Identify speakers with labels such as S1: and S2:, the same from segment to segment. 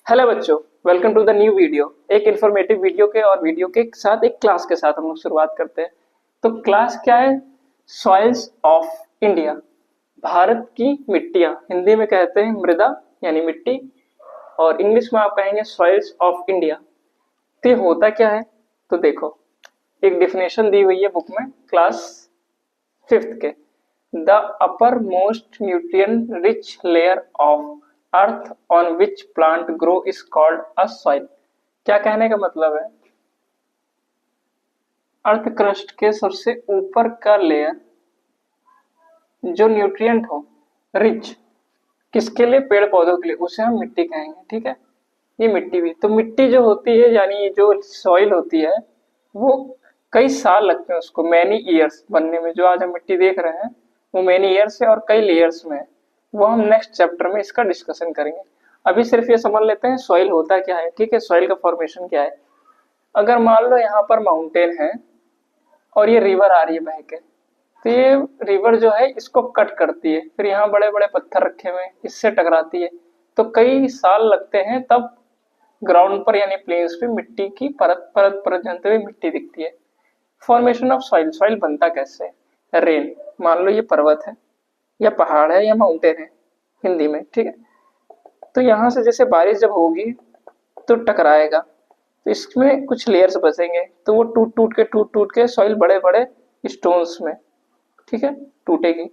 S1: Hello बच्चों, welcome to the new video. एक informative video के और वीडियो के साथ एक क्लास के साथ हम लोग शुरुआत करते हैं। तो क्लास क्या है? सॉइल्स ऑफ इंडिया, भारत की मिट्टियां। हिंदी में कहते हैं मृदा यानी मिट्टी, और इंग्लिश में आप कहेंगे सॉइल्स ऑफ इंडिया। तो ये होता क्या है? तो देखो, एक डिफिनेशन दी हुई है बुक में क्लास फिफ्थ के। The upper most nutrient rich layer of earth on which plant grow is called a soil. क्या कहने का मतलब है? अर्थ क्रस्ट के सबसे ऊपर का लेयर जो न्यूट्रिएंट हो, रिच, किसके लिए? पेड़ पौधों के लिए, उसे हम मिट्टी कहेंगे। ठीक है, ये मिट्टी भी तो मिट्टी जो होती है यानी जो सॉइल होती है वो कई साल लगते हैं उसको, मैनी ईयर्स बनने में। जो आज हम मिट्टी देख रहे हैं वो मैनी ईयर्स है और कई लेयर्स में है। वो हम नेक्स्ट चैप्टर में इसका डिस्कशन करेंगे। अभी सिर्फ ये समझ लेते हैं सॉइल होता क्या है। ठीक है, सॉइल का फॉर्मेशन क्या है। अगर मान लो यहाँ पर माउंटेन है और ये रिवर आ रही है बह के, तो ये रिवर जो है इसको कट करती है, फिर यहाँ बड़े बड़े पत्थर रखे हुए हैं, इससे टकराती है। तो कई साल लगते हैं, तब ग्राउंड पर यानी प्लेन्स पे मिट्टी की परत परत परत जनते हुए मिट्टी दिखती है। फॉर्मेशन ऑफ सॉइल, सॉइल बनता कैसे है? रेन, मान लो ये पर्वत है या पहाड़ है या माउंटेन है हिंदी में। ठीक है, तो यहाँ से जैसे बारिश जब होगी तो टकराएगा, तो इसमें कुछ लेयर्स बचेंगे, तो वो टूट टूट के सॉइल बड़े बड़े स्टोन्स में, ठीक है, टूटेगी।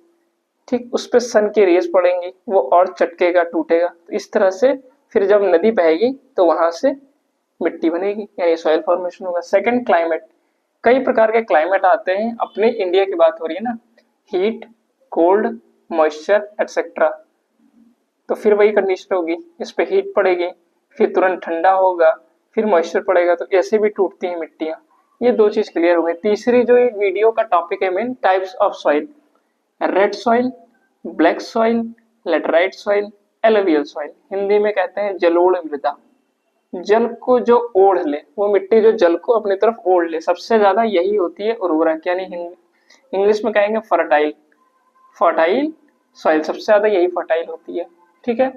S1: ठीक, उस पे सन की रेज पड़ेंगी, वो और चटकेगा, टूटेगा। तो इस तरह से फिर जब नदी बहेगी तो वहां से मिट्टी बनेगी, यानी सॉइल फॉर्मेशन होगा। Second, climate. कई प्रकार के क्लाइमेट आते हैं, अपने इंडिया की बात हो रही है ना। Heat, cold, moisture etcetera. तो फिर वही कंडीशन होगी, इस पे हीट पड़ेगी, फिर तुरंत ठंडा होगा, फिर मॉइस्चर पड़ेगा, तो ऐसे भी टूटती हैं मिट्टियां। ये दो चीज क्लियर हो गई। तीसरी जो ये वीडियो का टॉपिक है main, types of soil. Red soil, black soil, laterite soil, alluvial soil. Hindi में कहते हैं जलोढ़ मृदा। जल को जो ओढ़ ले, वो मिट्टी जो जल को अपनी तरफ ओढ़ ले, सबसे ज्यादा यही होती है उर्वरक, यानी इंग्लिश में कहेंगे फर्टाइल। फर्टाइल सॉइल सबसे ज्यादा यही फर्टाइल होती है। ठीक है,